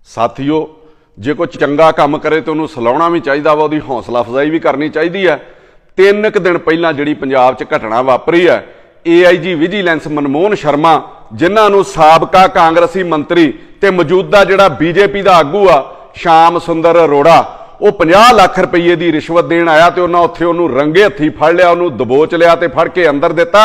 साथियों, जे कोई चंगा काम करे तो उन्होंने सलाउना भी चाहिए वा, उसकी हौसला अफजाई भी करनी चाहिए है। 3 दिन पहला जी पंजाब च घटना वापरी है, AIG विजिलेंस मनमोहन शर्मा जिन्होंने साबका कांग्रेसी मंत्री ते मौजूदा जिहड़ा BJP का आगू आ श्याम सुंदर अरोड़ा वो 50 लाख रुपये की रिश्वत देन आया तो उन्होंने उत्थे उन्होंने रंगे हथी फड़ लिया, उन्होंने दबोच लिया तो फड़ के अंदर दिता।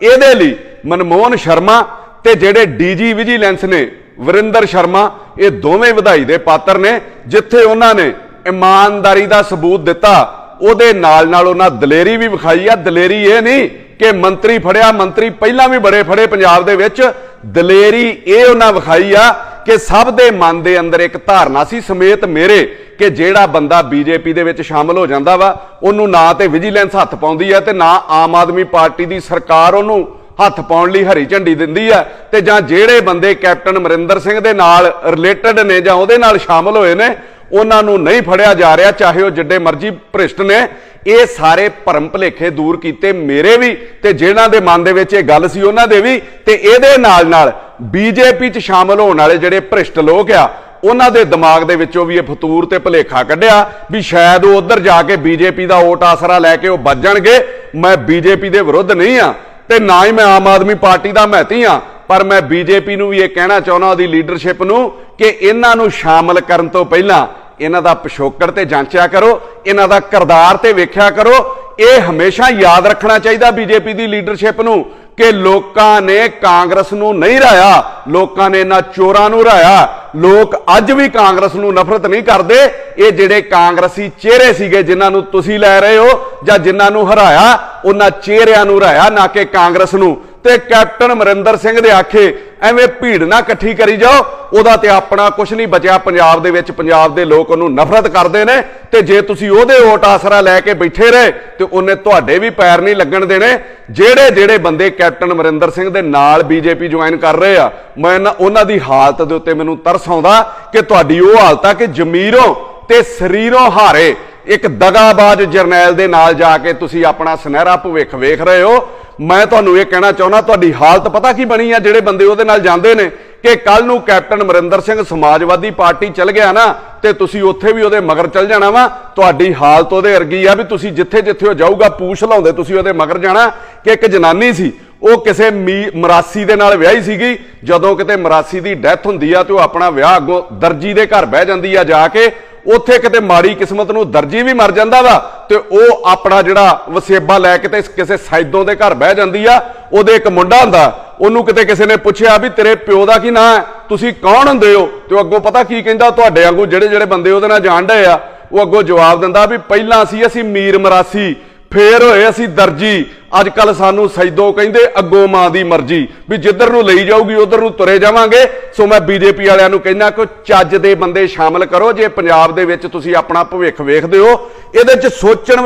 ये लई मनमोहन शर्मा ते जिहड़े DG विजिलेंस ने वरिंदर शर्मा ये दोवें वधाई दे पात्र ने, जिथे उन्होंने ईमानदारी का सबूत दिता उहदे नाल नाल उन्होंने दलेरी भी विखाई है। दलेरी ये नहीं कि मंत्री फड़िया, मंत्री पहला भी बड़े फड़े पंजाब दे विच, दलेरी ये उन्होंने विखाई आ कि सब दे मन दे अंदर एक धारणा सी समेत मेरे कि जेड़ा बंदा BJP दे विच शामिल हो जांदा वा उन्होंने ना तो विजिलेंस हथ पाउंदी है ते ना आम आदमी पार्टी की सरकार उन्होंने हथ पाउण लई हरी झंडी दिंदी है, ते जां जेड़े बंदे कैप्टन अमरिंदर सिंह दे नाल रिलेटेड ने जां उहदे नाल शामिल होए ने उन्हां नूं नहीं फड़िया जा रहा, चाहे वह जिड्डे मर्जी भ्रिष्ट ने। ये सारे भरम भुलेखे दूर कीते मेरे भी ते जिन्हां दे मन दे विच इह गल सी उन्हां दे भी, ते इहदे नाल नाल BJP च शामिल होण वाले जिहड़े भ्रिष्ट लोग आ उन्हां दे दिमाग दे विचों भी ये फतूर ते भुलेखा कढिया भी शायद वो उधर जाके BJP दा वोट आसरा लैके वो बच जाणगे। मैं BJP दे विरुद्ध नहीं आ ते ना ही मैं आम आदमी पार्टी का महती हाँ, पर मैं BJP नूं भी ये कहना चाहुंदा उहदी लीडरशिप नूं कि इन्हां नूं शामिल करन तो पहलां इन्हां दा पिछोकड़ ते जांचिया करो, इन्हां दा किरदार ते वेख्या करो। ये हमेशा याद रखना चाहिए BJP दी लीडरशिप नूं कि लोकां ने कांग्रेस नूं नहीं राया, लोकां ने इन्हां चोरां नूं राया। लोग अज भी कांग्रेस नूं नफरत नहीं करते। ये जिहड़े कांग्रेसी चेहरे सीगे जिन्हां नूं तुसीं लै रहे हो जां जिन्हां नूं हराया उन्हां चेहरिਆਂ नूं हराया, ना कि कांग्रेस नूं। ते कैप्टन अमरिंदर सिंह दे आखे एवें भीड़ ना इकट्ठी करी जाओ, उहदा ते अपना कुछ नहीं बचिया। पंजाब दे विच पंजाब दे लोक उहनूं नफरत करदे ने ते जे तुसीं उहदे वोट आसरा लैके बैठे रहे ते उहने तुहाडे भी पैर नहीं लगण देने। जेड़े जेड़े बंदे कैप्टन अमरिंदर सिंह दे नाल BJP ज्वाइन कर रहे आ, मैं उहनां दी हालत दे उत्ते मैनूं तरस आउंदा कि तुहाडी ओह हालत आ कि जमीरों ते शरीरों हारे एक दगाबाज जरनैल दे नाल जाके तुसीं अपना सुनहरा भविख वेख रहे हो। मैं तुहानूं ये कहना चाहुंदा तुहाडी हालत पता की बनी है जिहड़े बंदे उहदे नाल जांदे ने कि कल नूं कैप्टन अमरिंदर सिंह समाजवादी पार्टी चल गया ना ते तुसीं उत्थे भी उहदे मगर चल जाना वा। तुहाडी हालत उहदे वर्गी आ भी तुसीं जिथे जिथे वो जाऊगा पूछ लाउंदे तुसीं उहदे मगर जाना। कि एक जनानी सी वो किसी मरासी दे नाल विआही सीगी, जदों किते मरासी दी डैथ हुंदी आ ते वो अपना विआह अगों दर्जी दे घर बह जांदी आ जाके, उत्थे किते माड़ी किस्मत नूं दर्जी भी मर जांदा वा ते ओह अपना जिहड़ा वसेबा लैके ते किसी सैदों दे घर बह जांदी आ। उहदे एक मुंडा हुंदा, ओनूं किते किसी ने पुछया भी तेरे प्यो दा की नां है, तुसीं कौन हुंदे हो? ते अगों पता की कहिंदा, तुहाडे वांगू जिहड़े जिहड़े बंदे उहदे नाल जाण डए आ वो अगों जवाब दिंदा भी पहिलां असीं मीर मरासी, फिर होए असीं दर्जी, अजकल सानू सैदो कहिंदे, अगों मां दी मर्जी भी जिधर नूं लई जाऊगी उधर नूं तुरे जावांगे। सो मैं BJP वालियां नूं कहना कि चज दे बंदे शामिल करो जे पंजाब दे विच तुसीं अपना भविख वेखदे हो। इहदे च सोचण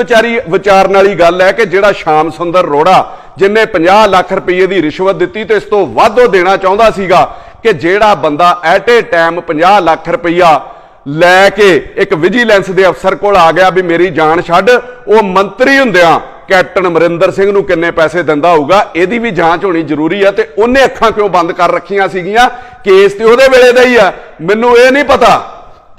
विचारन वाली गल है कि जिहड़ा श्याम सुंदर अरोड़ा जिन्हें 50 लाख रुपये की रिश्वत दी तो इस तो वध देना चाहुंदा सीगा कि जिहड़ा बंदा एट ए टाइम 50 लाख रुपया लैके एक विजिलेंस के अफसर को आ गया भी मेरी जान छड्ड, वो मंत्री हुंदियां कैप्टन अमरिंदर सिंह नूं किन्ने पैसे दिंदा होऊगा, इहदी भी जांच होनी जरूरी है। ते उन्हें अखां क्यों बंद कर रखियां सीगियां? केस ते उहदे वेले दा ही है। मैनूं ये नहीं पता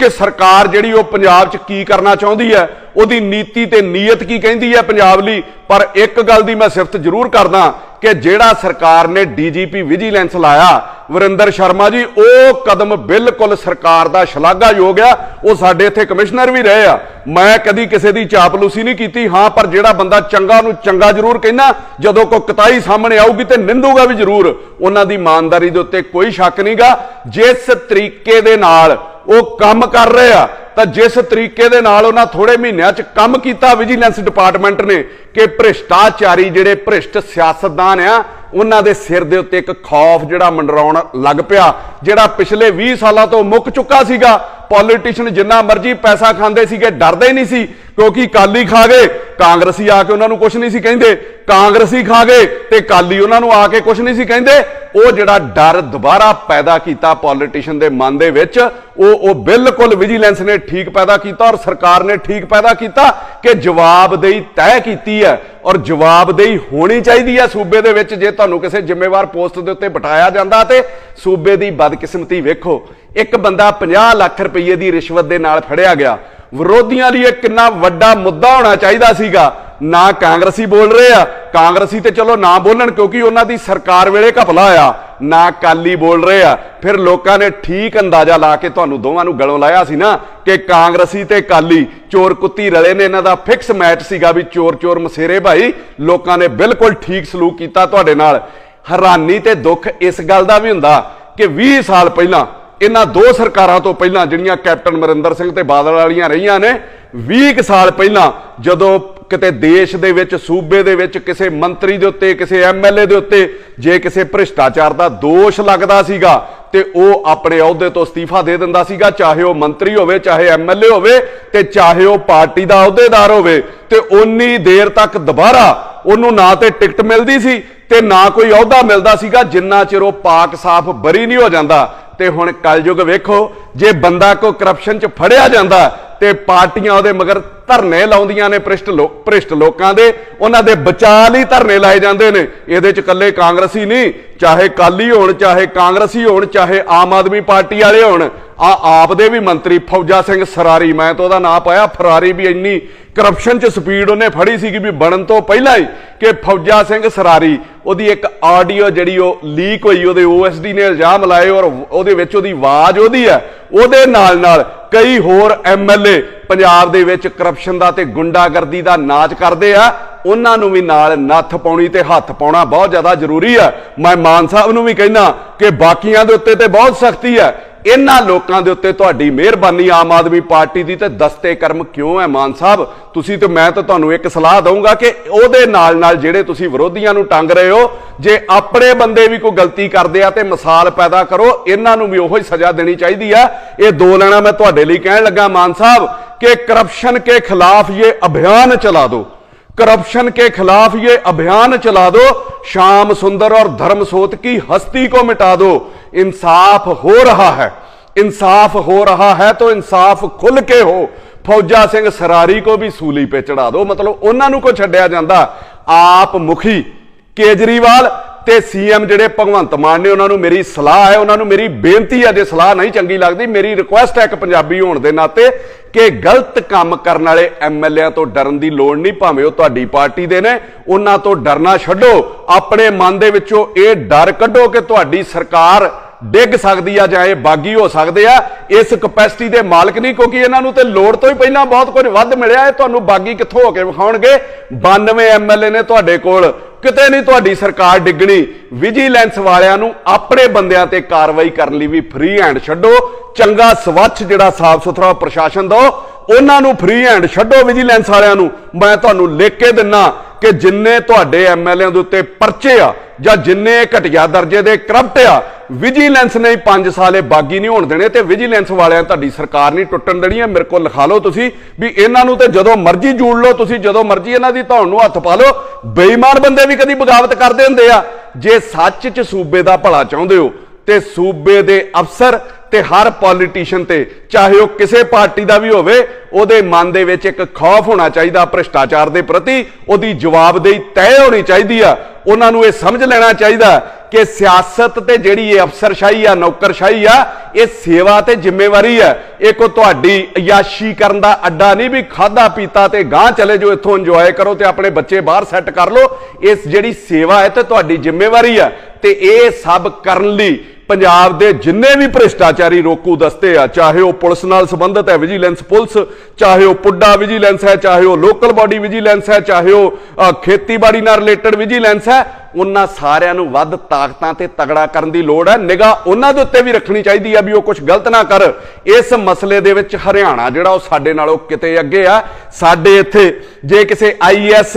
कि सरकार जिहड़ी वो पंजाब च की करना चाहुंदी है, उहदी नीति ते नीयत की कहिंदी है पंजाब लई। पर एक गल दी मैं सिफत जरूर करदा कि जिहड़ा सरकार ने DGP विजिलेंस लाया वरिंदर शर्मा जी, वो कदम बिल्कुल सरकार का शलाघायोग आ। वो साडे इत्थे कमिश्नर भी रहे आ, मैं कदी किसी की चापलूसी नहीं की। हाँ, पर जिहड़ा बंदा चंगा नूं चंगा जरूर कहना, जदों कोई कताई सामने आऊगी तो निंदूगा भी जरूर। उन्हां दी ईमानदारी दे उत्ते कोई शक नहीं गा। जिस तरीके दे नाल वो काम कर रहे आ तो जिस तरीके दे नाल उन्हां थोड़े महीनों च काम किया विजिलेंस डिपार्टमेंट ने कि भ्रिष्टाचारी जिहड़े भ्रिष्ट सियासतदान आ उन्हां दे सिर दे उत्ते एक खौफ जिहड़ा मंडराउण लग पिया, जिहड़ा पिछले 20 सालों तो मुक चुका सीगा। पॉलीटिशियन जिन्ना मर्जी पैसा खांदे सीगे डरदे ही नहीं सी, क्योंकि काली खा गए कांग्रेसी आके उन्हां नूं कुछ नहीं सी कहिंदे, कांग्रेसी खा गए ते काली उन्हां नूं आके कुछ नहीं सी कहिंदे। ਉਹ ਜਿਹੜਾ ਡਰ ਦੁਬਾਰਾ ਪੈਦਾ ਕੀਤਾ ਪੋਲੀਟੀਸ਼ੀਅਨ ਦੇ ਮਨ ਦੇ ਵਿੱਚ, ਉਹ ਬਿਲਕੁਲ ਵਿਜੀਲੈਂਸ ਨੇ ਠੀਕ ਪੈਦਾ ਕੀਤਾ ਔਰ ਸਰਕਾਰ ਨੇ ਠੀਕ ਪੈਦਾ ਕੀਤਾ ਕਿ ਜਵਾਬਦੇਹੀ ਤੈਅ ਕੀਤੀ ਹੈ ਔਰ ਜਵਾਬਦੇਹੀ ਹੋਣੀ ਚਾਹੀਦੀ ਹੈ ਸੂਬੇ ਦੇ ਵਿੱਚ। ਜੇ ਤੁਹਾਨੂੰ ਕਿਸੇ ਜ਼ਿੰਮੇਵਾਰ ਪੋਸਟ ਦੇ ਉੱਤੇ ਬਿਠਾਇਆ ਜਾਂਦਾ ਤੇ ਸੂਬੇ ਦੀ ਬਦਕਿਸਮਤੀ ਵੇਖੋ, ਇੱਕ ਬੰਦਾ 50 ਲੱਖ ਰੁਪਏ ਦੀ ਰਿਸ਼ਵਤ ਦੇ ਨਾਲ ਫੜਿਆ ਗਿਆ। ਵਿਰੋਧੀਆਂ ਲਈ ਇਹ ਕਿੰਨਾ ਵੱਡਾ ਮੁੱਦਾ ਹੋਣਾ ਚਾਹੀਦਾ ਸੀਗਾ। ਨਾ ਕਾਂਗਰਸੀ ਬੋਲ ਰਹੇ ਆ, ਕਾਂਗਰਸੀ ਤੇ ਚਲੋ ਨਾ ਬੋਲਣ ਕਿਉਂਕਿ ਉਹਨਾਂ ਦੀ ਸਰਕਾਰ ਵੇਲੇ ਘਪਲਾ ਆ, ਨਾ ਅਕਾਲੀ ਬੋਲ ਰਹੇ ਆ। ਫਿਰ ਲੋਕਾਂ ਨੇ ਠੀਕ ਅੰਦਾਜ਼ਾ ਲਾ ਕੇ ਤੁਹਾਨੂੰ ਦੋਵਾਂ ਨੂੰ ਗਲੋਂ ਲਾਇਆ ਸੀ ਨਾ ਕਿ ਕਾਂਗਰਸੀ ਤੇ ਅਕਾਲੀ ਚੋਰ ਕੁੱਤੀ ਰਲੇ ਨੇ, ਇਹਨਾਂ ਦਾ ਫਿਕਸ ਮੈਚ ਸੀਗਾ ਵੀ ਚੋਰ ਚੋਰ ਮਸੇਰੇ ਭਾਈ। ਲੋਕਾਂ ਨੇ ਬਿਲਕੁਲ ਠੀਕ ਸਲੂਕ ਕੀਤਾ ਤੁਹਾਡੇ ਨਾਲ। ਹੈਰਾਨੀ ਤੇ ਦੁੱਖ ਇਸ ਗੱਲ ਦਾ ਵੀ ਹੁੰਦਾ ਕਿ 20 ਸਾਲ ਪਹਿਲਾਂ ਇਹਨਾਂ ਦੋ ਸਰਕਾਰਾਂ ਤੋਂ ਪਹਿਲਾਂ ਜਿਹੜੀਆਂ ਕੈਪਟਨ ਅਮਰਿੰਦਰ ਸਿੰਘ ਤੇ ਬਾਦਲ ਵਾਲੀਆਂ ਰਹੀਆਂ ਨੇ, 20 ਸਾਲ ਪਹਿਲਾਂ ਜਦੋਂ ਕਿਤੇ ਦੇਸ਼ ਦੇ ਵਿੱਚ ਸੂਬੇ ਦੇ ਵਿੱਚ ਕਿਸੇ ਮੰਤਰੀ ਦੇ ਉੱਤੇ ਕਿਸੇ ਐਮਐਲਏ ਦੇ ਉੱਤੇ ਜੇ ਕਿਸੇ ਭ੍ਰਿਸ਼ਟਾਚਾਰ ਦਾ ਦੋਸ਼ ਲੱਗਦਾ ਸੀਗਾ ਤੇ ਉਹ ਆਪਣੇ ਅਹੁਦੇ ਤੋਂ ਅਸਤੀਫਾ ਦੇ ਦਿੰਦਾ ਸੀਗਾ, ਚਾਹੇ ਉਹ ਮੰਤਰੀ ਹੋਵੇ, ਚਾਹੇ ਐਮਐਲਏ ਹੋਵੇ ਤੇ ਚਾਹੇ ਉਹ ਪਾਰਟੀ ਦਾ ਅਹੁਦੇਦਾਰ ਹੋਵੇ। ਤੇ ਉਨੀ ਦੇਰ ਤੱਕ ਦੁਬਾਰਾ ਉਹਨੂੰ ਨਾ ਤੇ ਟਿਕਟ ਮਿਲਦੀ ਸੀ ਤੇ ਨਾ ਕੋਈ ਅਹੁਦਾ ਮਿਲਦਾ ਸੀਗਾ ਜਿੰਨਾ ਚਿਰ ਉਹ ਪਾਕ ਸਾਫ਼ ਬਰੀ ਨਹੀਂ ਹੋ ਜਾਂਦਾ। ਤੇ ਹੁਣ ਕਲਯੁਗ ਵੇਖੋ, ਜੇ ਬੰਦਾ ਕੋਈ ਕਰਪਸ਼ਨ 'ਚ ਫੜਿਆ ਜਾਂਦਾ ਤੇ ਪਾਰਟੀਆਂ ਉਹਦੇ ਮਗਰ ਧਰਨੇ ਲਾਉਂਦੀਆਂ ਨੇ, ਭ੍ਰਿਸ਼ਟ ਲੋਕਾਂ ਦੇ, ਉਹਨਾਂ ਦੇ ਬਚਾਅ ਲਈ ਧਰਨੇ ਲਾਏ ਜਾਂਦੇ ਨੇ। ਇਹਦੇ 'ਚ ਇਕੱਲੇ ਕਾਂਗਰਸੀ ਨਹੀਂ, ਚਾਹੇ ਅਕਾਲੀ ਹੋਣ, ਚਾਹੇ ਕਾਂਗਰਸੀ ਹੋਣ, ਚਾਹੇ ਆਮ ਆਦਮੀ ਪਾਰਟੀ ਵਾਲੇ ਹੋਣ। ਆਪ ਦੇ ਵੀ ਮੰਤਰੀ ਫੌਜਾ ਸਿੰਘ ਸਰਾਰੀ, ਮੈਂ ਤਾਂ ਉਹਦਾ ਨਾਂ ਪਾਇਆ ਫਰਾਰੀ, ਵੀ ਇੰਨੀ ਕਰਪਸ਼ਨ 'ਚ ਸਪੀਡ ਉਹਨੇ ਫੜੀ ਸੀਗੀ ਵੀ ਬਣਨ ਤੋਂ ਪਹਿਲਾਂ ਹੀ ਕਿ ਫੌਜਾ ਸਿੰਘ ਸਰਾਰੀ, ਉਹਦੀ ਇੱਕ ਆਡੀਓ ਜਿਹੜੀ ਉਹ ਲੀਕ ਹੋਈ, ਉਹਦੇ OSD ਨੇ ਇਲਜ਼ਾਮ ਲਾਏ ਔਰ ਉਹਦੇ ਵਿੱਚ ਉਹਦੀ ਆਵਾਜ਼ ਉਹਦੀ ਹੈ, ਉਹਦੇ ਨਾਲ ਕਈ ਹੋਰ MLA ਪੰਜਾਬ ਦੇ ਵਿੱਚ ਕਰਪਸ਼ਨ ਦਾ ਤੇ ਗੁੰਡਾਗਰਦੀ ਦਾ ਨਾਚ ਕਰਦੇ ਆ। ਉਹਨਾਂ ਨੂੰ ਵੀ ਨਾਲ ਨੱਥ ਪਾਉਣੀ ਤੇ ਹੱਥ ਪਾਉਣਾ ਬਹੁਤ ਜ਼ਿਆਦਾ ਜ਼ਰੂਰੀ ਆ। ਮੈਂ ਮਾਨ ਸਾਹਿਬ ਨੂੰ ਵੀ ਕਹਿਣਾ ਕਿ ਬਾਕੀਆਂ ਦੇ ਉੱਤੇ ਤੇ ਬਹੁਤ ਸਖਤੀ ਹੈ, ਇਹਨਾਂ ਲੋਕਾਂ ਦੇ ਉੱਤੇ ਤੁਹਾਡੀ ਮਿਹਰਬਾਨੀ ਆਮ ਆਦਮੀ ਪਾਰਟੀ ਦੀ ਤੇ ਦਸਤੇ ਕਰਮ ਕਿਉਂ ਹੈ ਮਾਨ ਸਾਹਿਬ? ਤੁਸੀਂ ਤੇ ਮੈਂ ਤਾਂ ਤੁਹਾਨੂੰ ਇੱਕ ਸਲਾਹ ਦਊਂਗਾ ਕਿ ਉਹਦੇ ਨਾਲ ਜਿਹੜੇ ਤੁਸੀਂ ਵਿਰੋਧੀਆਂ ਨੂੰ ਟੰਗ ਰਹੇ ਹੋ, ਜੇ ਆਪਣੇ ਬੰਦੇ ਵੀ ਕੋਈ ਗਲਤੀ ਕਰਦੇ ਆ ਤੇ ਮਿਸਾਲ ਪੈਦਾ ਕਰੋ, ਇਹਨਾਂ ਨੂੰ ਵੀ ਉਹੋ ਹੀ ਸਜ਼ਾ ਦੇਣੀ ਚਾਹੀਦੀ ਆ। ਇਹ ਦੋ ਲੈਣਾ ਮੈਂ ਤੁਹਾਡੇ ਲਈ ਕਹਿਣ ਲੱਗਾ ਮਾਨ ਸਾਹਿਬ कि करप्शन के खिलाफ ये अभियान चला दो, करप्शन के खिलाफ ये अभियान चला दो, श्याम सुंदर और धर्मसोत की हस्ती को मिटा दो। इंसाफ हो रहा है, इंसाफ हो रहा है तो इंसाफ खुल के हो। फौजा सिंह सरारी को भी सूली पे चढ़ा दो, मतलब उन्होंने को छड्या जांदा। आप मुखी केजरीवाल ते CM ਜਿਹੜੇ ਭਗਵੰਤ ਮਾਨ ਨੇ, ਉਹਨਾਂ ਨੂੰ ਮੇਰੀ ਸਲਾਹ ਹੈ, ਉਹਨਾਂ ਨੂੰ ਮੇਰੀ ਬੇਨਤੀ ਹੈ, ਜੇ ਸਲਾਹ ਨਹੀਂ ਚੰਗੀ ਲੱਗਦੀ ਮੇਰੀ ਰਿਕੁਐਸਟ ਹੈ ਇੱਕ ਪੰਜਾਬੀ ਹੋਣ ਦੇ ਨਾਤੇ ਕਿ ਗਲਤ ਕੰਮ ਕਰਨ ਵਾਲੇ MLAਆਂ ਤੋਂ ਡਰਨ ਦੀ ਲੋੜ ਨਹੀਂ, ਭਾਵੇਂ ਉਹ ਤੁਹਾਡੀ ਪਾਰਟੀ ਦੇ ਨੇ, ਉਹਨਾਂ ਤੋਂ ਡਰਨਾ ਛੱਡੋ। ਆਪਣੇ ਮਨ ਦੇ ਵਿੱਚੋਂ ਇਹ ਡਰ ਕੱਢੋ ਕਿ ਤੁਹਾਡੀ ਸਰਕਾਰ ਡਿੱਗ ਸਕਦੀ ਆ ਜਾਂ ਇਹ ਬਾਗੀ ਹੋ ਸਕਦੇ ਆ। ਇਸ ਕਪੈਸਿਟੀ ਦੇ ਮਾਲਕ ਨਹੀਂ, ਕਿਉਂਕਿ ਇਹਨਾਂ ਨੂੰ ਤੇ ਲੋੜ ਤੋਂ ਹੀ ਪਹਿਲਾਂ ਬਹੁਤ ਕੁਝ ਵੱਧ ਮਿਲਿਆ। ਇਹ ਤੁਹਾਨੂੰ ਬਾਗੀ ਕਿੱਥੋਂ ਹੋ ਕੇ ਵਿਖਾਉਣਗੇ? 92 MLA ਨੇ ਤੁਹਾਡੇ ਕੋਲ, ਕਿਤੇ ਨਹੀਂ ਤੁਹਾਡੀ ਸਰਕਾਰ ਡਿੱਗਣੀ। ਵਿਜੀਲੈਂਸ ਵਾਲਿਆਂ ਨੂੰ ਆਪਣੇ ਬੰਦਿਆਂ ਤੇ ਕਾਰਵਾਈ ਕਰਨ ਲਈ ਵੀ ਫ੍ਰੀ ਹੈਂਡ ਛੱਡੋ। ਚੰਗਾ ਸਵੱਛ ਜਿਹੜਾ ਸਾਫ਼ ਸੁਥਰਾ ਪ੍ਰਸ਼ਾਸਨ ਦਿਓ, ਉਹਨਾਂ ਨੂੰ ਫ੍ਰੀ ਹੈਂਡ ਛੱਡੋ। ਵਿਜੀਲੈਂਸ ਵਾਲਿਆਂ ਨੂੰ ਮੈਂ ਤੁਹਾਨੂੰ ਲਿਖ ਕੇ ਦਿੰਨਾ ਕਿ ਜਿੰਨੇ ਤੁਹਾਡੇ MLAਆਂ ਦੇ ਉੱਤੇ ਪਰਚੇ ਆ ਜਾਂ ਜਿੰਨੇ ਘਟੀਆ ਦਰਜੇ ਦੇ ਕਰਪਟ ਆ, ਵਿਜੀਲੈਂਸ ਨੇ 5 ਸਾਲੇ ਬਾਗੀ ਨਹੀਂ ਹੋਣ ਦੇਣੇ ਤੇ ਵਿਜੀਲੈਂਸ ਵਾਲਿਆਂ ਤੁਹਾਡੀ ਸਰਕਾਰ ਨਹੀਂ ਟੁੱਟਣ ਦੇਣੀ ਹੈ। ਮੇਰੇ ਕੋਲ ਲਿਖਾ ਲਓ ਤੁਸੀਂ ਵੀ ਇਹਨਾਂ ਨੂੰ ਤੇ ਜਦੋਂ ਮਰਜ਼ੀ ਜੂੜ ਲਓ, ਤੁਸੀਂ ਜਦੋਂ ਮਰਜ਼ੀ ਇਹਨਾਂ ਦੀ ਧੌਣ ਨੂੰ ਹੱਥ ਪਾ ਲਓ। ਬੇਈਮਾਨ ਬੰਦੇ ਵੀ ਕਦੀ ਬਗਾਵਤ ਕਰਦੇ ਹੁੰਦੇ ਆ। ਜੇ ਸੱਚ 'ਚ ਸੂਬੇ ਦਾ ਭਲਾ ਚਾਹੁੰਦੇ ਹੋ ਤੇ ਸੂਬੇ ਦੇ ਅਫਸਰ ਤੇ ਹਰ ਪੋਲੀਟੀਸ਼ੀਅਨ ਤੇ, ਚਾਹੇ ਉਹ ਕਿਸੇ ਪਾਰਟੀ ਦਾ ਵੀ ਹੋਵੇ, ਉਹਦੇ ਮਨ ਦੇ ਵਿੱਚ ਇੱਕ ਖੌਫ ਹੋਣਾ ਚਾਹੀਦਾ ਭ੍ਰਿਸ਼ਟਾਚਾਰ ਦੇ ਪ੍ਰਤੀ। ਉਹਦੀ ਜਵਾਬਦੇਹੀ ਤੈਅ ਹੋਣੀ ਚਾਹੀਦੀ ਆ। ਉਹਨਾਂ ਨੂੰ ਇਹ ਸਮਝ ਲੈਣਾ ਚਾਹੀਦਾ ਕਿ ਸਿਆਸਤ ਤੇ ਜਿਹੜੀ ਇਹ ਅਫਸਰਸ਼ਾਹੀ ਆ, ਨੌਕਰਸ਼ਾਹੀ ਆ, ਇਹ ਸੇਵਾ ਤੇ ਜ਼ਿੰਮੇਵਾਰੀ ਆ। ਇਹ ਕੋਈ ਤੁਹਾਡੀ ਅਯਾਸ਼ੀ ਕਰਨ ਦਾ ਅੱਡਾ ਨਹੀਂ ਵੀ ਖਾਦਾ ਪੀਤਾ ਤੇ ਗਾਂ ਚਲੇ ਜਾਓ, ਇੱਥੋਂ ਇੰਜੋਏ ਕਰੋ ਤੇ ਆਪਣੇ ਬੱਚੇ ਬਾਹਰ ਸੈੱਟ ਕਰ ਲਓ। ਇਸ ਜਿਹੜੀ ਸੇਵਾ ਹੈ ਤੇ ਤੁਹਾਡੀ ਜ਼ਿੰਮੇਵਾਰੀ ਆ। ਤੇ ਇਹ ਸਭ ਕਰਨ ਲਈ ਪੰਜਾਬ ਦੇ ਜਿੰਨੇ ਵੀ ਭ੍ਰਿਸ਼ਟਾਚਾਰੀ ਰੋਕੂ ਦਸਤੇ ਆ, ਚਾਹੇ ਉਹ ਪੁਲਿਸ ਨਾਲ ਸੰਬੰਧਿਤ ਹੈ ਵਿਜੀਲੈਂਸ ਪੁਲਿਸ, ਚਾਹੇ ਉਹ ਪੁੱਡਾ ਵਿਜੀਲੈਂਸ ਹੈ, ਚਾਹੇ ਉਹ ਲੋਕਲ ਬਾਡੀ ਵਿਜੀਲੈਂਸ ਹੈ, ਚਾਹੇ ਉਹ ਖੇਤੀਬਾੜੀ ਨਾਲ ਰਿਲੇਟਡ ਵਿਜੀਲੈਂਸ ਹੈ, ਉਹਨਾਂ ਸਾਰਿਆਂ ਨੂੰ ਵੱਧ ਤਾਕਤਾਂ ਤੇ ਤਗੜਾ ਕਰਨ ਦੀ ਲੋੜ ਹੈ। ਨਿਗਾਹ ਉਹਨਾਂ ਦੇ ਉੱਤੇ ਵੀ ਰੱਖਣੀ ਚਾਹੀਦੀ ਆ ਵੀ ਉਹ ਕੁਝ ਗਲਤ ਨਾ ਕਰ। ਇਸ ਮਸਲੇ ਦੇ ਵਿੱਚ ਹਰਿਆਣਾ ਜਿਹੜਾ ਉਹ ਸਾਡੇ ਨਾਲੋਂ ਕਿਤੇ ਅੱਗੇ ਆ। ਸਾਡੇ ਇੱਥੇ ਜੇ ਕਿਸੇ IAS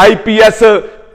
IPS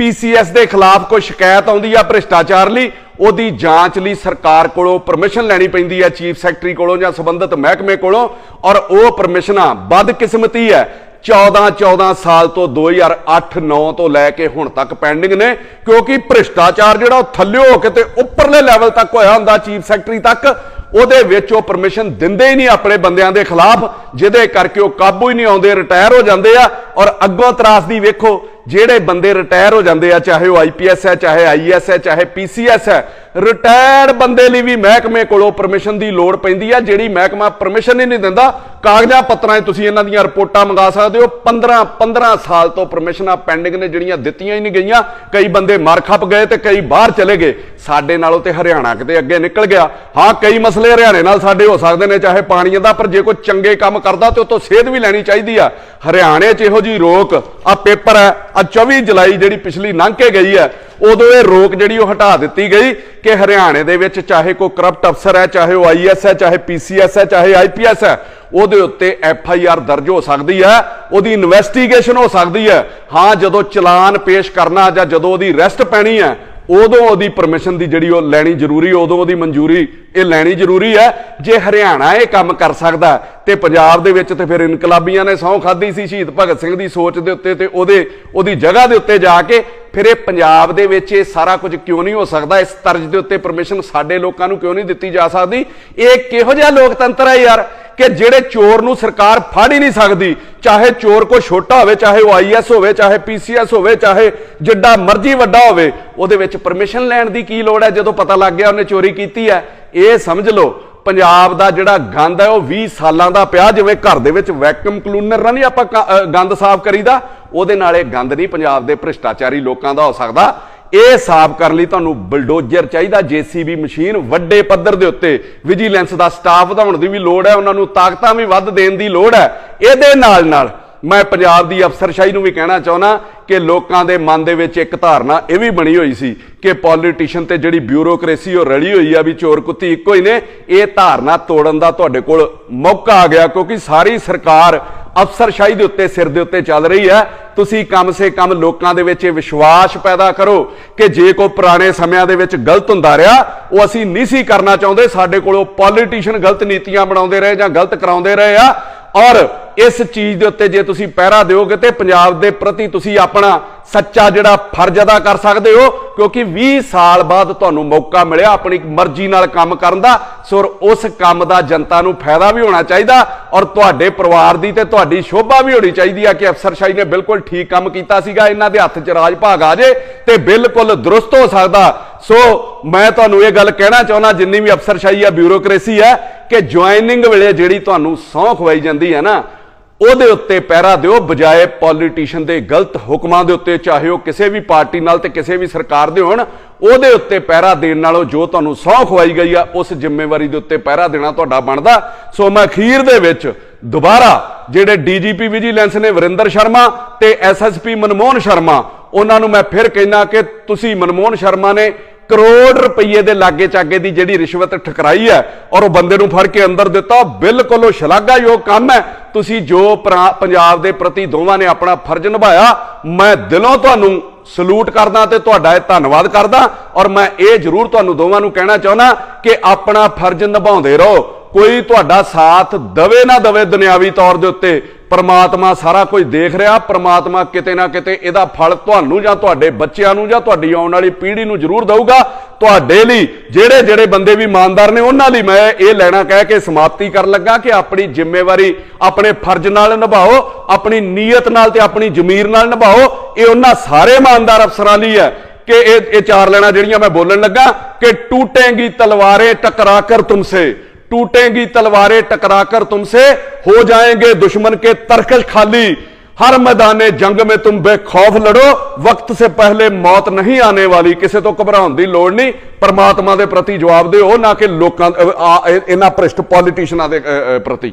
PCS ਦੇ ਖਿਲਾਫ ਕੋਈ ਸ਼ਿਕਾਇਤ ਆਉਂਦੀ ਆ ਭ੍ਰਿਸ਼ਟਾਚਾਰ ਲਈ, ਉਹਦੀ ਜਾਂਚ ਲਈ ਸਰਕਾਰ ਕੋਲੋਂ ਪਰਮਿਸ਼ਨ ਲੈਣੀ ਪੈਂਦੀ ਹੈ, ਚੀਫ ਸੈਕਟਰੀ ਕੋਲੋਂ ਜਾਂ ਸੰਬੰਧਿਤ ਮਹਿਕਮੇ ਕੋਲੋਂ। ਔਰ ਉਹ ਪਰਮਿਸ਼ਨਾਂ ਬਦਕਿਸਮਤੀ ਹੈ 14 ਸਾਲ ਤੋਂ 2008-9 ਤੋਂ ਲੈ ਕੇ ਹੁਣ ਤੱਕ ਪੈਂਡਿੰਗ ਨੇ, ਕਿਉਂਕਿ ਭ੍ਰਿਸ਼ਟਾਚਾਰ ਜਿਹੜਾ ਉਹ ਥੱਲੇ ਹੋ ਕੇ ਤੇ ਉੱਪਰਲੇ ਲੈਵਲ ਤੱਕ ਹੋਇਆ ਹੁੰਦਾ, ਚੀਫ ਸੈਕਟਰੀ ਤੱਕ। ਉਹਦੇ ਵਿੱਚ ਉਹ ਪਰਮਿਸ਼ਨ ਦਿੰਦੇ ਹੀ ਨਹੀਂ ਆਪਣੇ ਬੰਦਿਆਂ ਦੇ ਖਿਲਾਫ, ਜਿਹਦੇ ਕਰਕੇ ਉਹ ਕਾਬੂ ਹੀ ਨਹੀਂ ਆਉਂਦੇ, ਰਿਟਾਇਰ ਹੋ ਜਾਂਦੇ ਆ। ਔਰ ਅੱਗੋਂ ਤਰਾਸਦੀ ਵੇਖੋ, ਜਿਹੜੇ ਬੰਦੇ ਰਿਟਾਇਰ ਹੋ ਜਾਂਦੇ ਆ, ਚਾਹੇ ਉਹ IPS ਹੈ, ਚਾਹੇ IAS ਹੈ, ਚਾਹੇ PCS ਹੈ, ਰਿਟਾਇਰਡ ਬੰਦੇ ਲਈ ਵੀ ਮਹਿਕਮੇ ਕੋਲੋਂ ਪਰਮਿਸ਼ਨ ਦੀ ਲੋੜ ਪੈਂਦੀ ਆ, ਜਿਹੜੀ ਮਹਿਕਮਾ ਪਰਮਿਸ਼ਨ ਹੀ ਨਹੀਂ ਦਿੰਦਾ। ਕਾਗਜ਼ਾਂ ਪੱਤਰਾਂ 'ਚ ਤੁਸੀਂ ਇਹਨਾਂ ਦੀਆਂ ਰਿਪੋਰਟਾਂ ਮੰਗਾ ਸਕਦੇ ਹੋ। 15 ਸਾਲ ਤੋਂ ਪਰਮਿਸ਼ਨਾਂ ਪੈਂਡਿੰਗ ਨੇ, ਜਿਹੜੀਆਂ ਦਿੱਤੀਆਂ ਹੀ ਨਹੀਂ ਗਈਆਂ। ਕਈ ਬੰਦੇ ਮਰ ਖੱਪ ਗਏ ਤੇ ਕਈ ਬਾਹਰ ਚਲੇ ਗਏ। ਸਾਡੇ ਨਾਲੋਂ ਤੇ ਹਰਿਆਣਾ ਕਿਤੇ ਅੱਗੇ ਨਿਕਲ ਗਿਆ। ਹਾਂ, ਕਈ ਮਸਲੇ ਹਰਿਆਣੇ ਨਾਲ ਸਾਡੇ ਹੋ ਸਕਦੇ ਨੇ, ਚਾਹੇ ਪਾਣੀ ਦਾ, ਪਰ ਜੇ ਕੋਈ ਚੰਗੇ ਕੰਮ ਕਰਦਾ ਤੇ ਉਹ ਤੋਂ ਸੇਧ ਵੀ ਲੈਣੀ ਚਾਹੀਦੀ ਆ। ਹਰਿਆਣੇ 'ਚ ਇਹੋ ਜੀ ਰੋਕ, ਆ ਪੇਪਰ ਹੈ, ਆ 24 ਜੁਲਾਈ ਜਿਹੜੀ ਪਿਛਲੀ ਲੰਘ ਕੇ ਗਈ ਹੈ, ਉਦੋਂ ਇਹ ਰੋਕ ਜਿਹੜੀ ਉਹ ਹਟਾ ਦਿੱਤੀ ਗਈ ਕਿ ਹਰਿਆਣੇ ਦੇ ਵਿੱਚ ਚਾਹੇ ਕੋਈ ਕਰਪਟ ਅਫਸਰ ਹੈ, ਚਾਹੇ ਉਹ IAS ਹੈ, ਚਾਹੇ PCS ਹੈ, ਚਾਹੇ IPS ਹੈ, ਉਹਦੇ ਉੱਤੇ FIR ਦਰਜ ਹੋ ਸਕਦੀ ਹੈ, ਉਹਦੀ ਇਨਵੈਸਟੀਗੇਸ਼ਨ ਹੋ ਸਕਦੀ ਹੈ। ਹਾਂ, ਜਦੋਂ ਚਲਾਨ ਪੇਸ਼ ਕਰਨਾ ਜਾਂ ਜਦੋਂ ਉਹਦੀ ਅਰੈਸਟ ਪੈਣੀ ਹੈ, ਉਦੋਂ ਉਹਦੀ ਪਰਮਿਸ਼ਨ ਦੀ ਜਿਹੜੀ ਉਹ ਲੈਣੀ ਜ਼ਰੂਰੀ, ਉਦੋਂ ਉਹਦੀ ਮਨਜ਼ੂਰੀ ਇਹ ਲੈਣੀ ਜ਼ਰੂਰੀ ਹੈ। ਜੇ ਹਰਿਆਣਾ ਇਹ ਕੰਮ ਕਰ ਸਕਦਾ ਤੇ ਪੰਜਾਬ ਦੇ ਵਿੱਚ ਤੇ ਫਿਰ ਇਨਕਲਾਬੀਆਂ ਨੇ ਸਹੁੰ ਖਾਧੀ ਸੀ ਸ਼ਹੀਦ ਭਗਤ ਸਿੰਘ ਦੀ ਸੋਚ ਦੇ ਉੱਤੇ ਤੇ ਉਹਦੀ ਜਗ੍ਹਾ ਦੇ ਉੱਤੇ ਜਾ ਕੇ। ਫਿਰ ਇਹ ਪੰਜਾਬ ਦੇ ਵਿੱਚ ਇਹ ਸਾਰਾ ਕੁਝ ਕਿਉਂ ਨਹੀਂ ਹੋ ਸਕਦਾ? ਇਸ ਤਰਜ਼ ਦੇ ਉੱਤੇ ਪਰਮਿਸ਼ਨ ਸਾਡੇ ਲੋਕਾਂ ਨੂੰ ਕਿਉਂ ਨਹੀਂ ਦਿੱਤੀ ਜਾ ਸਕਦੀ? ਇਹ ਕਿਹੋ ਜਿਹਾ ਲੋਕਤੰਤਰ ਹੈ ਯਾਰ, ਕਿ ਜਿਹੜੇ ਚੋਰ ਨੂੰ ਸਰਕਾਰ ਫੜ ਹੀ ਨਹੀਂ ਸਕਦੀ, ਚਾਹੇ ਚੋਰ ਕੋਈ ਛੋਟਾ ਹੋਵੇ, ਚਾਹੇ ਉਹ IAS ਹੋਵੇ, ਚਾਹੇ PCS ਹੋਵੇ, ਚਾਹੇ ਜਿੱਡਾ ਮਰਜ਼ੀ ਵੱਡਾ ਹੋਵੇ, ਉਹਦੇ ਵਿੱਚ ਪਰਮਿਸ਼ਨ ਲੈਣ ਦੀ ਕੀ ਲੋੜ ਹੈ ਜਦੋਂ ਪਤਾ ਲੱਗ ਗਿਆ ਉਹਨੇ ਚੋਰੀ ਕੀਤੀ ਹੈ? ਇਹ ਸਮਝ ਲਓ, ਪੰਜਾਬ ਦਾ ਜਿਹੜਾ ਗੰਦ ਹੈ ਉਹ 20 ਸਾਲਾਂ ਦਾ ਪਿਆ। ਜਿਵੇਂ ਘਰ ਦੇ ਵਿੱਚ ਵੈਕਿਊਮ ਕਲੀਨਰ ਨਾਲ ਨਹੀਂ ਆਪਾਂ ਗੰਦ ਸਾਫ਼ ਕਰੀਦਾ, ਉਹਦੇ ਨਾਲ ਇਹ ਗੰਦ ਨਹੀਂ ਪੰਜਾਬ ਦੇ ਭ੍ਰਿਸ਼ਟਾਚਾਰੀ ਲੋਕਾਂ ਦਾ ਹੋ ਸਕਦਾ। ਇਹ ਸਾਫ਼ ਕਰਨ ਲਈ ਤੁਹਾਨੂੰ ਬਲਡੋਜ਼ਰ ਚਾਹੀਦਾ, JCB ਮਸ਼ੀਨ, ਵੱਡੇ ਪੱਧਰ ਦੇ ਉੱਤੇ ਵਿਜੀਲੈਂਸ ਦਾ ਸਟਾਫ ਵਧਾਉਣ ਦੀ ਵੀ ਲੋੜ ਹੈ, ਉਹਨਾਂ ਨੂੰ ਤਾਕਤਾਂ ਵੀ ਵੱਧ ਦੇਣ ਦੀ ਲੋੜ ਹੈ। ਇਹਦੇ ਨਾਲ ਮੈਂ ਪੰਜਾਬ ਦੀ ਅਫਸਰਸ਼ਾਹੀ ਨੂੰ ਵੀ ਕਹਿਣਾ ਚਾਹੁੰਦਾ ਕਿ ਲੋਕਾਂ ਦੇ ਮਨ ਦੇ ਵਿੱਚ ਇੱਕ ਧਾਰਨਾ ਇਹ ਵੀ ਬਣੀ ਹੋਈ ਸੀ ਕਿ ਪੋਲੀਟੀਸ਼ੀਅਨ ਤੇ ਜਿਹੜੀ ਬਿਊਰੋਕ੍ਰੇਸੀ ਉਹ ਰਲੀ ਹੋਈ ਆ ਵੀ ਚੋਰ ਕੁੱਤੀ ਇੱਕੋ ਹੀ ਨੇ। ਇਹ ਧਾਰਨਾ ਤੋੜਨ ਦਾ ਤੁਹਾਡੇ ਕੋਲ ਮੌਕਾ ਆ ਗਿਆ, ਕਿਉਂਕਿ ਸਾਰੀ ਸਰਕਾਰ ਅਫਸਰਸ਼ਾਹੀ ਦੇ ਉੱਤੇ, ਸਿਰ ਦੇ ਉੱਤੇ ਚੱਲ ਰਹੀ ਹੈ। ਤੁਸੀਂ ਕਮ ਸੇ ਕਮ ਲੋਕਾਂ ਦੇ ਵਿੱਚ ਇਹ ਵਿਸ਼ਵਾਸ ਪੈਦਾ ਕਰੋ ਕਿ ਜੇ ਕੋਈ ਪੁਰਾਣੇ ਸਮਿਆਂ ਦੇ ਵਿੱਚ ਗਲਤ ਹੁੰਦਾ ਰਿਹਾ, ਉਹ ਅਸੀਂ ਨਹੀਂ ਸੀ ਕਰਨਾ ਚਾਹੁੰਦੇ, ਸਾਡੇ ਕੋਲੋਂ ਪੋਲੀਟੀਸ਼ੀਅਨ ਗਲਤ ਨੀਤੀਆਂ ਬਣਾਉਂਦੇ ਰਹੇ ਜਾਂ ਗਲਤ ਕਰਾਉਂਦੇ ਰਹੇ ਆ। ਔਰ ਇਸ ਚੀਜ਼ ਦੇ ਉੱਤੇ ਜੇ ਤੁਸੀਂ ਪਹਿਰਾ ਦਿਓਗੇ ਤੇ ਪੰਜਾਬ ਦੇ ਪ੍ਰਤੀ ਤੁਸੀਂ ਆਪਣਾ ਸੱਚਾ ਜਿਹੜਾ ਫਰਜ਼ ਅਦਾ ਕਰ ਸਕਦੇ ਹੋ, ਕਿਉਂਕਿ 20 ਸਾਲ ਬਾਅਦ ਤੁਹਾਨੂੰ ਮੌਕਾ ਮਿਲਿਆ ਆਪਣੀ ਮਰਜ਼ੀ ਨਾਲ ਕੰਮ ਕਰਨ ਦਾ। ਸੋ ਉਸ ਕੰਮ ਦਾ ਜਨਤਾ ਨੂੰ ਫਾਇਦਾ ਵੀ ਹੋਣਾ ਚਾਹੀਦਾ ਔਰ ਤੁਹਾਡੇ ਪਰਿਵਾਰ ਦੀ ਤੇ ਤੁਹਾਡੀ ਸ਼ੋਭਾ ਵੀ ਹੋਣੀ ਚਾਹੀਦੀ ਆ ਕਿ ਅਫਸਰਸ਼ਾਹੀ ਨੇ ਬਿਲਕੁਲ ਠੀਕ ਕੰਮ ਕੀਤਾ ਸੀਗਾ, ਇਹਨਾਂ ਦੇ ਹੱਥ 'ਚ ਰਾਜ ਭਾਗ ਆ ਜੇ ਤੇ ਬਿਲਕੁਲ ਦਰੁਸਤ ਹੋ ਸਕਦਾ। ਸੋ ਮੈਂ ਤੁਹਾਨੂੰ ਇਹ ਗੱਲ ਕਹਿਣਾ ਚਾਹੁੰਦਾ, ਜਿੰਨੀ ਵੀ ਅਫਸਰਸ਼ਾਹੀ ਆ, ਬਿਊਰੋਕ੍ਰੇਸੀ ਹੈ, ਕਿ ਜੁਆਇਨਿੰਗ ਵੇਲੇ ਜਿਹੜੀ ਤੁਹਾਨੂੰ ਸਹੁੰ ਖਵਾਈ ਜਾਂਦੀ ਹੈ ਨਾ, ਉਹਦੇ ਉੱਤੇ ਪਹਿਰਾ ਦਿਓ ਬਜਾਏ ਪੋਲੀਟੀਸ਼ੀਅਨ ਦੇ ਗਲਤ ਹੁਕਮਾਂ ਦੇ ਉੱਤੇ, ਚਾਹੇ ਉਹ ਕਿਸੇ ਵੀ ਪਾਰਟੀ ਨਾਲ ਤੇ ਕਿਸੇ ਵੀ ਸਰਕਾਰ ਦੇ ਹੋਣ। ਉਹਦੇ ਉੱਤੇ ਪਹਿਰਾ ਦੇਣ ਨਾਲੋਂ ਜੋ ਤੁਹਾਨੂੰ ਸਹੁੰ ਖਵਾਈ ਗਈ ਆ ਉਸ ਜ਼ਿੰਮੇਵਾਰੀ ਦੇ ਉੱਤੇ ਪਹਿਰਾ ਦੇਣਾ ਤੁਹਾਡਾ ਬਣਦਾ। ਸੋ ਮੈਂ ਅਖੀਰ ਦੇ ਵਿੱਚ ਦੁਬਾਰਾ ਜਿਹੜੇ DGP ਵਿਜੀਲੈਂਸ ਨੇ ਵਰਿੰਦਰ ਸ਼ਰਮਾ ਤੇ SSP ਮਨਮੋਹਨ ਸ਼ਰਮਾ, ਉਹਨਾਂ ਨੂੰ ਮੈਂ ਫਿਰ ਕਹਿਣਾ ਕਿ ਤੁਸੀਂ, ਮਨਮੋਹਨ ਸ਼ਰਮਾ ਨੇ ਕਰੋੜ ਰੁਪਏ ਦੇ ਲਾਗੇ ਚਾਗੇ ਦੀ ਜਿਹੜੀ ਰਿਸ਼ਵਤ ਠਕਰਾਈ ਹੈ ਔਰ ਉਹ ਬੰਦੇ ਨੂੰ ਫੜ ਕੇ ਅੰਦਰ ਦਿੱਤਾ, ਬਿਲਕੁਲ ਉਹ ਸ਼ਲਾਘਾਯੋਗ ਕੰਮ ਹੈ। ਤੁਸੀਂ ਜੋ ਪੰਜਾਬ ਦੇ ਪ੍ਰਤੀ ਦੋਵਾਂ ਨੇ ਆਪਣਾ ਫਰਜ਼ ਨਿਭਾਇਆ, ਮੈਂ ਦਿਲੋਂ ਤੁਹਾਨੂੰ ਸਲੂਟ ਕਰਦਾ ਤੇ ਤੁਹਾਡਾ ਇਹ ਧੰਨਵਾਦ ਕਰਦਾ। ਔਰ ਮੈਂ ਇਹ ਜ਼ਰੂਰ ਤੁਹਾਨੂੰ ਦੋਵਾਂ ਨੂੰ ਕਹਿਣਾ ਚਾਹੁੰਦਾ ਕਿ ਆਪਣਾ ਫਰਜ਼ ਨਿਭਾਉਂਦੇ ਰਹੋ। ਕੋਈ ਤੁਹਾਡਾ ਸਾਥ ਦਵੇ ਨਾ ਦਵੇ ਦੁਨਿਆਵੀ ਤੌਰ ਦੇ ਉੱਤੇ, ਪਰਮਾਤਮਾ ਸਾਰਾ ਕੁਝ ਦੇਖ ਰਿਹਾ। ਪਰਮਾਤਮਾ ਕਿਤੇ ਨਾ ਕਿਤੇ ਇਹਦਾ ਫਲ ਤੁਹਾਨੂੰ ਜਾਂ ਤੁਹਾਡੇ ਬੱਚਿਆਂ ਨੂੰ ਜਾਂ ਤੁਹਾਡੀ ਆਉਣ ਵਾਲੀ ਪੀੜ੍ਹੀ ਨੂੰ ਜ਼ਰੂਰ ਦਊਗਾ। ਤੁਹਾਡੇ ਲਈ ਜਿਹੜੇ ਬੰਦੇ ਵੀ ਇਮਾਨਦਾਰ ਨੇ, ਉਹਨਾਂ ਲਈ ਮੈਂ ਇਹ ਲੈਣਾ ਕਹਿ ਕੇ ਸਮਾਪਤੀ ਕਰਨ ਲੱਗਾ ਕਿ ਆਪਣੀ ਜ਼ਿੰਮੇਵਾਰੀ ਆਪਣੇ ਫਰਜ਼ ਨਾਲ ਨਿਭਾਓ, ਆਪਣੀ ਨੀਅਤ ਨਾਲ ਤੇ ਆਪਣੀ ਜ਼ਮੀਰ ਨਾਲ ਨਿਭਾਓ। ਇਹ ਉਹਨਾਂ ਸਾਰੇ ਇਮਾਨਦਾਰ ਅਫਸਰਾਂ ਲਈ ਹੈ ਕਿ ਇਹ ਚਾਰ ਲੈਣਾ ਜਿਹੜੀਆਂ ਮੈਂ ਬੋਲਣ ਲੱਗਾ ਕਿ ਟੂਟੇਂਗੀ ਤਲਵਾरें टकरा कर तुमसे, टूटेंगी तलवारें टकरा कर तुमसे, हो जाएंगे दुश्मन के तरकश खाली, हर मैदाने जंग में तुम बेखौफ लड़ो, वक्त से पहले मौत नहीं आने वाली। किसी तो घबराउण दी लोड़ नहीं, परमात्मा दे प्रति जवाब दिओ, ना कि लोकां इन्हां भ्रिष्ट पॉलिटिशियनां दे प्रति।